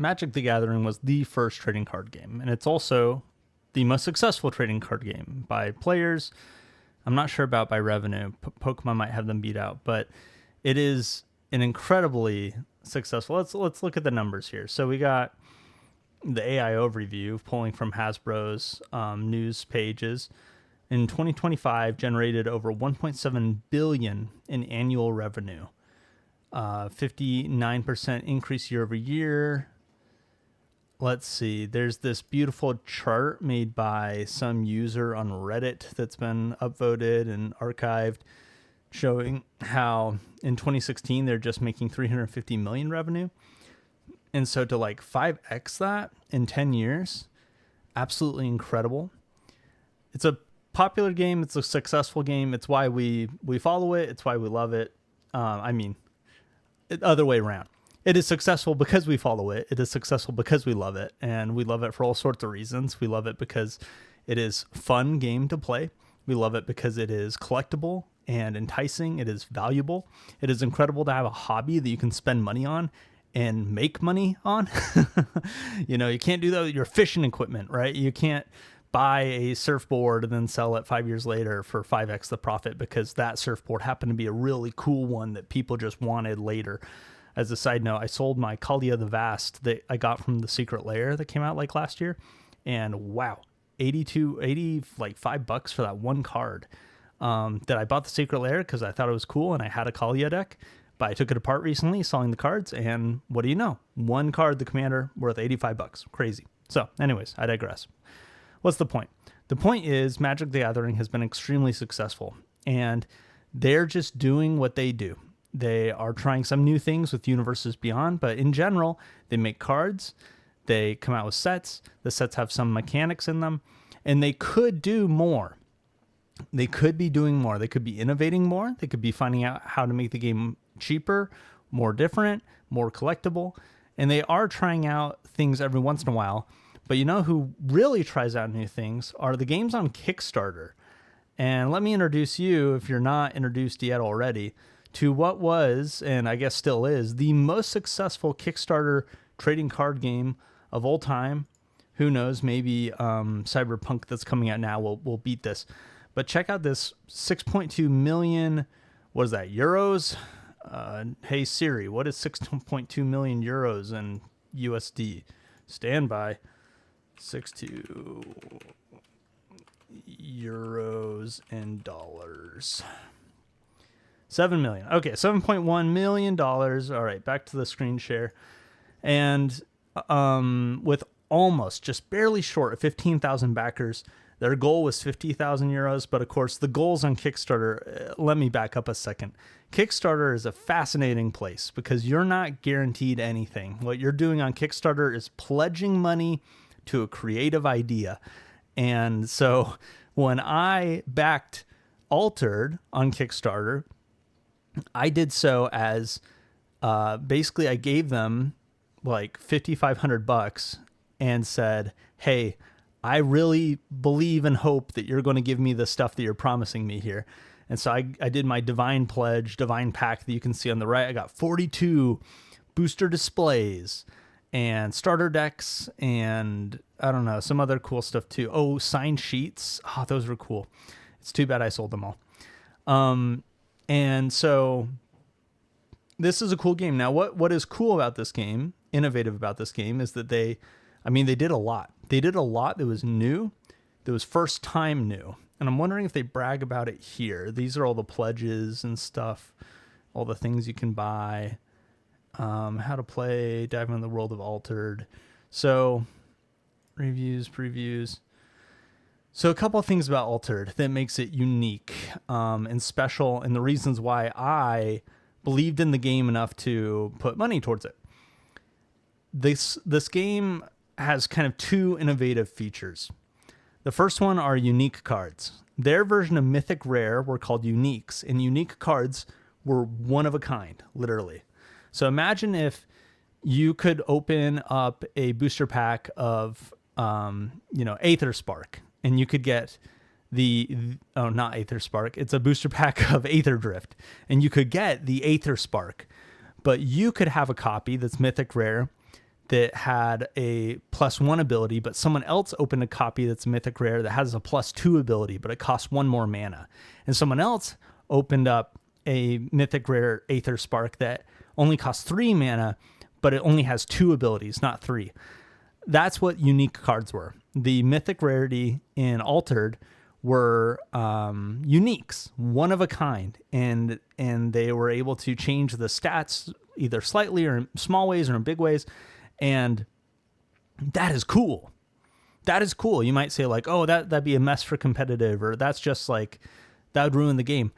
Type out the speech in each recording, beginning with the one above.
Magic the Gathering was the first trading card game, and it's also the most successful trading card game by players. I'm not sure about by revenue. Pokemon might have them beat out, but it is an incredibly successful. Let's look at the numbers here. So we got the AI overview pulling from Hasbro's news pages. In 2025, generated over 1.7 billion in annual revenue, 59% increase year over year. Let's see. There's this beautiful chart made by some user on Reddit that's been upvoted and archived, showing how in 2016 they're just making 350 million revenue. And so to like 5x that in 10 years, absolutely incredible. It's a popular game. It's a successful game. It's why we follow it. It's why we love it. Other way around. It is successful because we follow it. It is successful because we love it. And we love it for all sorts of reasons. We love it because it is a fun game to play. We love it because it is collectible and enticing. It is valuable. It is incredible to have a hobby that you can spend money on and make money on. You can't do that with your fishing equipment, right? You can't buy a surfboard and then sell it 5 years later for 5x the profit because that surfboard happened to be a really cool one that people just wanted later. As a side note, I sold my Kalia the Vast that I got from the Secret Lair that came out like last year. And wow, $5 for that one card. That I bought the Secret Lair because I thought it was cool and I had a Kalia deck. But I took it apart recently, selling the cards, and what do you know? One card, the commander, worth $85. Crazy. So, anyways, I digress. What's the point? The point is Magic the Gathering has been extremely successful, and they're just doing what they do. They are trying some new things with Universes Beyond, but in general, they make cards, they come out with sets, the sets have some mechanics in them, and they could do more. They could be doing more. They could be innovating more. They could be finding out how to make the game cheaper, more different, more collectible, and they are trying out things every once in a while. But you know who really tries out new things are the games on Kickstarter. And let me introduce you, if you're not introduced yet already, to what was, and I guess still is, the most successful Kickstarter trading card game of all time. Who knows, maybe Cyberpunk that's coming out now will beat this. But check out this 6.2 million, what is that, euros? Hey Siri, what is 6.2 million euros in USD? Stand by. 6.2 euros and dollars. 7 million. Okay, $7.1 million. All right, back to the screen share. And with almost, just barely short of 15,000 backers, their goal was 50,000 euros. But of course, the goals on Kickstarter, let me back up a second. Kickstarter is a fascinating place because you're not guaranteed anything. What you're doing on Kickstarter is pledging money to a creative idea. And so when I backed Altered on Kickstarter, I did so as basically I gave them like $5,500 and said, hey, I really believe and hope that you're going to give me the stuff that you're promising me here. And so I did my Divine Pledge, Divine Pack that you can see on the right. I got 42 booster displays and starter decks and I don't know, some other cool stuff too. Oh, signed sheets. Oh, those were cool. It's too bad I sold them all. And so this is a cool game. Now, what is cool about this game, innovative about this game, is that they did a lot. They did a lot that was new, that was first time new. And I'm wondering if they brag about it here. These are all the pledges and stuff, all the things you can buy, how to play, dive into the world of Altered. So reviews, previews. So a couple of things about Altered that makes it unique and special, and the reasons why I believed in the game enough to put money towards it. This game has kind of two innovative features. The first one are unique cards. Their version of Mythic Rare were called uniques, and unique cards were one of a kind, literally. So imagine if you could open up a booster pack of, Aether Spark, and you could get not Aether Spark, it's a booster pack of Aether Drift, and you could get the Aether Spark, but you could have a copy that's Mythic Rare that had a +1 ability, but someone else opened a copy that's mythic rare that has a +2 ability, but it costs 1 more mana. And someone else opened up a mythic rare Aether Spark that only costs 3 mana, but it only has 2 abilities, not 3. That's what unique cards were. The mythic rarity in Altered were uniques, one of a kind, and they were able to change the stats either slightly or in small ways or in big ways, and that is cool. That is cool. You might say like, oh, that'd be a mess for competitive, or that's just like, that would ruin the game.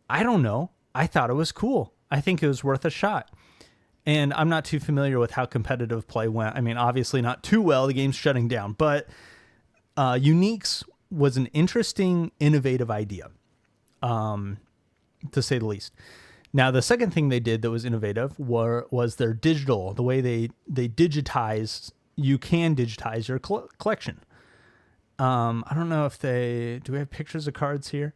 I don't know. I thought it was cool. I think it was worth a shot. And I'm not too familiar with how competitive play went. I mean, obviously not too well. The game's shutting down. But Uniques was an interesting, innovative idea, to say the least. Now, the second thing they did that was innovative was their digital, the way they digitize. You can digitize your collection. I don't know if do we have pictures of cards here?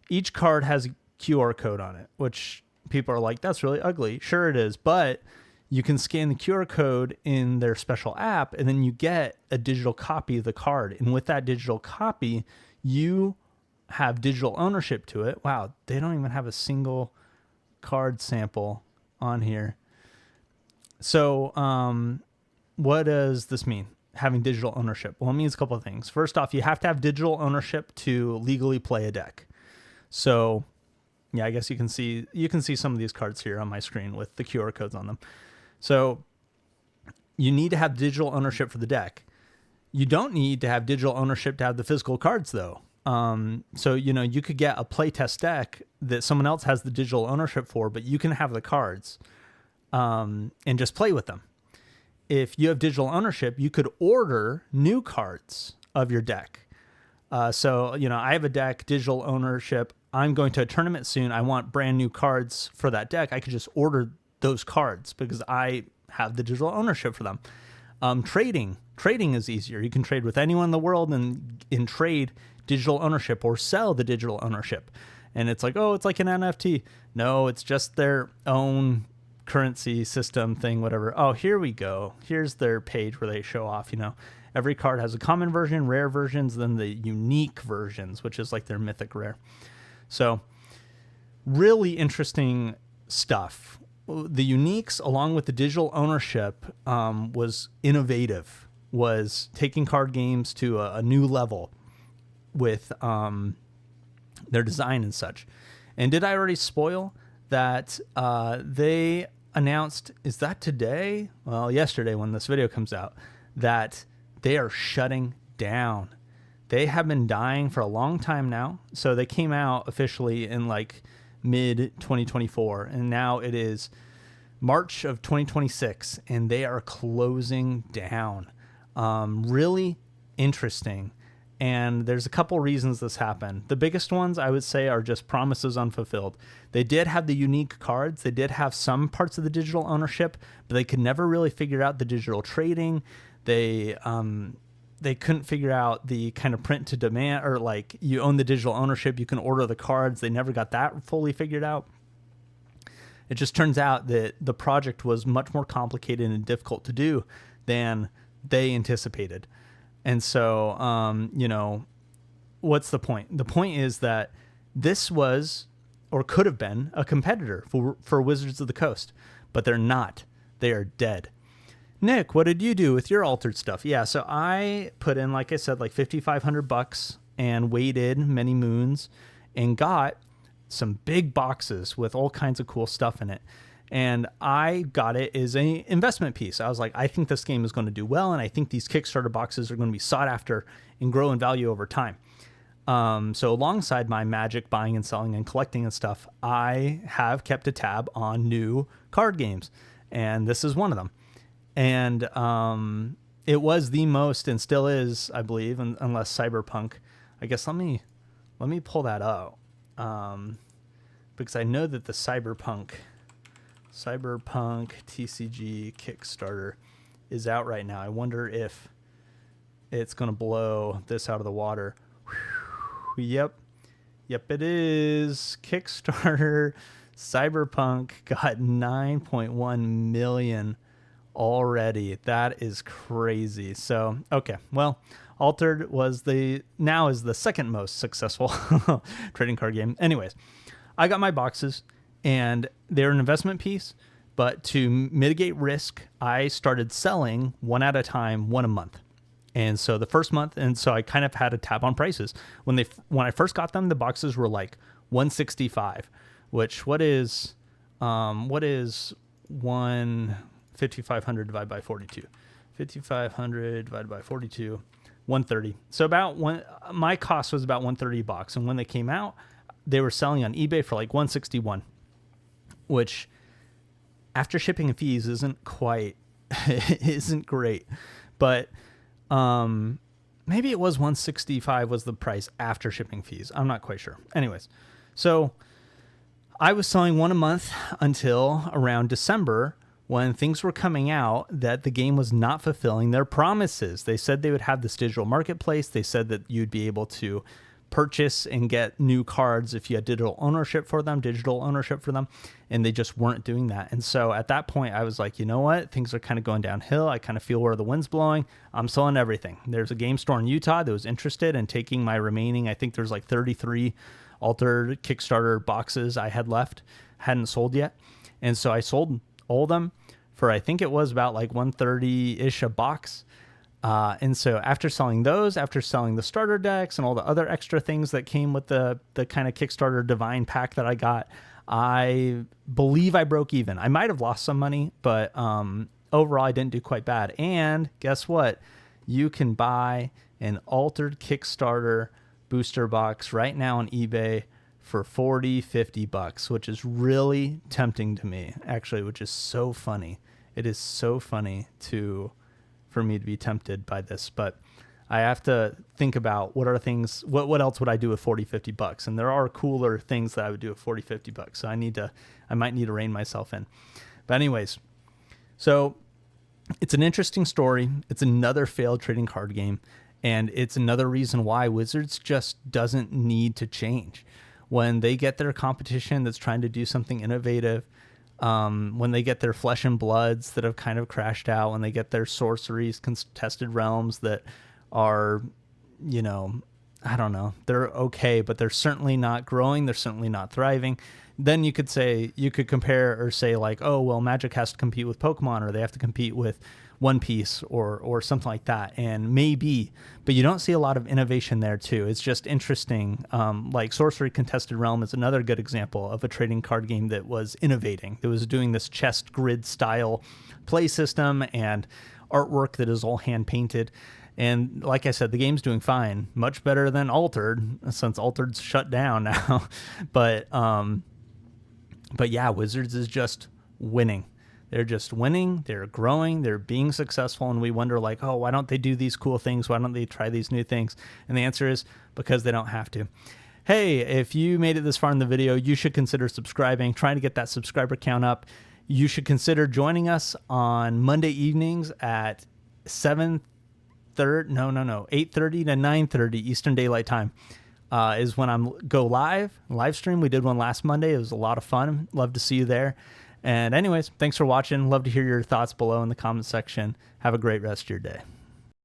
Each card has a QR code on it, which people are like, that's really ugly. Sure it is, but you can scan the QR code in their special app, and then you get a digital copy of the card. And with that digital copy, you have digital ownership to it. Wow, they don't even have a single card sample on here. So what does this mean, having digital ownership? Well, it means a couple of things. First off, you have to have digital ownership to legally play a deck. So yeah, I guess you can see some of these cards here on my screen with the QR codes on them. So you need to have digital ownership for the deck. You don't need to have digital ownership to have the physical cards, though. So, you could get a playtest deck that someone else has the digital ownership for, but you can have the cards and just play with them. If you have digital ownership, you could order new cards of your deck. So, I have a deck, digital ownership. I'm going to a tournament soon. I want brand new cards for that deck. I could just order those cards because I have the digital ownership for them. Trading is easier. You can trade with anyone in the world and in trade digital ownership or sell the digital ownership. And it's like, oh, it's like an NFT. No, it's just their own currency system thing, whatever. Oh, here we go. Here's their page where they show off, every card has a common version, rare versions, then the unique versions, which is like their mythic rare. So really interesting stuff. The uniques, along with the digital ownership, was innovative, was taking card games to a new level with their design and such. And did I already spoil that they announced, is that today? Well, yesterday when this video comes out, that they are shutting down. They have been dying for a long time now. So they came out officially in like mid 2024, and now it is March of 2026, and they are closing down. Really interesting. And there's a couple reasons this happened. The biggest ones I would say are just promises unfulfilled. They did have the unique cards. They did have some parts of the digital ownership, but they could never really figure out the digital trading. They couldn't figure out the kind of print to demand, or like you own the digital ownership, you can order the cards. They never got that fully figured out. It just turns out that the project was much more complicated and difficult to do than they anticipated. And so, what's the point? The point is that this was, or could have been, a competitor for Wizards of the Coast, but they're not. They are dead. Nick, what did you do with your altered stuff? Yeah, so I put in, like I said, like $5,500 and waited many moons and got some big boxes with all kinds of cool stuff in it. And I got it as an investment piece. I was like, I think this game is going to do well, and I think these Kickstarter boxes are going to be sought after and grow in value over time. So alongside my Magic buying and selling and collecting and stuff, I have kept a tab on new card games, and this is one of them. And it was the most, and still is, I believe, unless Cyberpunk. I guess let me pull that up, because I know that the Cyberpunk TCG Kickstarter is out right now. I wonder if it's going to blow this out of the water. Yep, it is. Kickstarter Cyberpunk got 9.1 million already. That is crazy. So, okay. Well, Altered is the second most successful trading card game. Anyways, I got my boxes and they're an investment piece, but to mitigate risk, I started selling one at a time, one a month. And so the first month, and so I kind of had a tab on prices. When I first got them, the boxes were like $165, which what is 5,500 divided by 42? 5,500 divided by 42, 130. So my cost was about 130 bucks. And when they came out, they were selling on eBay for like 161, which after shipping and fees isn't great. But maybe it was 165 was the price after shipping fees. I'm not quite sure. Anyways, so I was selling one a month until around December, when things were coming out that the game was not fulfilling their promises. They said they would have this digital marketplace. They said that you'd be able to purchase and get new cards if you had digital ownership for them, and they just weren't doing that. And so at that point, I was like, you know what? Things are kind of going downhill. I kind of feel where the wind's blowing. I'm selling everything. There's a game store in Utah that was interested in taking my remaining, I think there's like 33 Altered Kickstarter boxes I had left, hadn't sold yet. And so I sold all of them for, I think it was about like 130-ish a box. And so after selling those, after selling the starter decks and all the other extra things that came with the kind of Kickstarter Divine pack that I got, I believe I broke even. I might have lost some money, but overall I didn't do quite bad. And guess what? You can buy an Altered Kickstarter booster box right now on eBay for 40, 50 bucks, which is really tempting to me, actually, which is so funny. It is so funny for me to be tempted by this, but I have to think about what else would I do with 40, 50 bucks? And there are cooler things that I would do with 40, 50 bucks. So I might need to rein myself in. But anyways, so it's an interesting story. It's another failed trading card game. And it's another reason why Wizards just doesn't need to change. When they get their competition that's trying to do something innovative, when they get their Flesh and Bloods that have kind of crashed out, when they get their sorceries, contested realms that are, I don't know, they're okay, but they're certainly not growing. They're certainly not thriving. Then you could compare or say like, oh, well, Magic has to compete with Pokemon, or they have to compete with One Piece or something like that. And maybe, but you don't see a lot of innovation there too. It's just interesting. Like Sorcery Contested Realm is another good example of a trading card game that was innovating. It was doing this chest grid style play system and artwork that is all hand painted. And like I said, the game's doing fine, much better than Altered, since Altered's shut down now. But yeah, Wizards is just winning. They're just winning. They're growing. They're being successful. And we wonder like, oh, why don't they do these cool things? Why don't they try these new things? And the answer is because they don't have to. Hey, if you made it this far in the video, you should consider subscribing, trying to get that subscriber count up. You should consider joining us on Monday evenings at 8:30 to 9:30 Eastern Daylight Time. Is when I'm go live stream. We did one last Monday. It was a lot of fun. Love to see you there. And anyways, thanks for watching. Love to hear your thoughts below in the comment section. Have a great rest of your day.